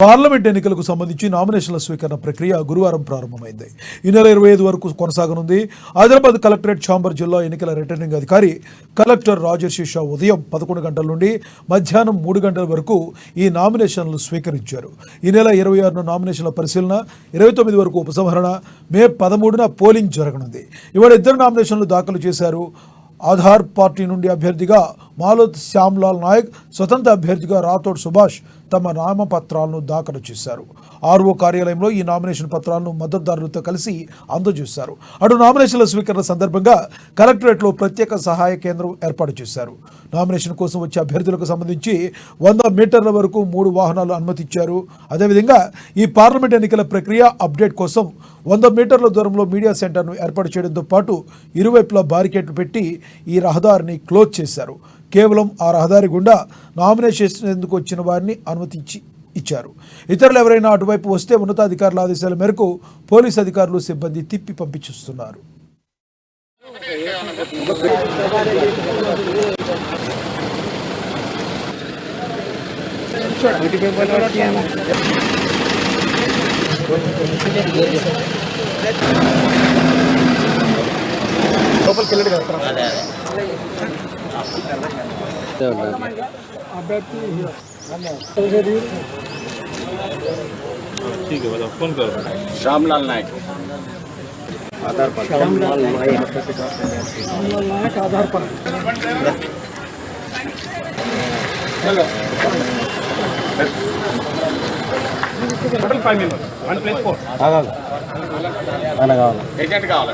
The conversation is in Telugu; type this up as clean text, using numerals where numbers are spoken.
పార్లమెంట్ ఎన్నికలకు సంబంధించి నామినేషన్ల స్వీకరణ ప్రక్రియ గురువారం ప్రారంభమైంది. ఈ నెల 25 వరకు కొనసాగనుంది. ఆదిలాబాద్ కలెక్టరేట్ ఛాంబర్ జిల్లా ఎన్నికల రిటర్నింగ్ అధికారి కలెక్టర్ రాజర్షి షా ఉదయం 11 గంటల నుండి మధ్యాహ్నం 3 గంటల వరకు ఈ నామినేషన్లు స్వీకరించారు. ఈ నెల 26న నామినేషన్ల పరిశీలన, 29 వరకు ఉపసంహరణ, మే 13న పోలింగ్ జరగనుంది. ఇవాళ 2 నామినేషన్లు దాఖలు చేశారు. ఆధార్ పార్టీ నుండి అభ్యర్థిగా మాలోత్ శ్యామ్లాల్ నాయక్, స్వతంత్ర అభ్యర్థిగా రాథోడ్ సుభాష్ తమ నామపత్రాలను దాఖలు చేశారు. ఆర్ఓ కార్యాలయంలో ఈ నామినేషన్ పత్రాలను మద్దతుదారులతో కలిసి అందజేశారు. అటు నామినేషన్ల స్వీకరణ సందర్భంగా కలెక్టరేట్లో ప్రత్యేక సహాయ కేంద్రం ఏర్పాటు చేశారు. నామినేషన్ కోసం వచ్చే అభ్యర్థులకు సంబంధించి 100 మీటర్ల వరకు 3 వాహనాలు అనుమతించారు. అదేవిధంగా ఈ పార్లమెంట్ ఎన్నికల ప్రక్రియ అప్డేట్ కోసం 100 మీటర్ల దూరంలో మీడియా సెంటర్ను ఏర్పాటు చేయడంతో పాటు ఇరువైపులా బారికేడ్లు పెట్టి ఈ రహదారిని క్లోజ్ చేశారు. కేవలం ఆ రహదారి గుండా నామినేషన్ ఎందుకు వచ్చిన వారిని అనుమతించి ఇచ్చారు. ఇతరులు ఎవరైనా అటువైపు వస్తే ఉన్నతాధికారుల ఆదేశాల మేరకు పోలీసు అధికారులు, సిబ్బంది తిప్పి పంపించేస్తున్నారు. ठीक है, बताओ फोन करो। श्यामलाल नायक आधार पर श्यामलाल नायक आधार पर चलो टोटल 5 मेंबर्स 1 प्लेस 4 एजेंट कावाला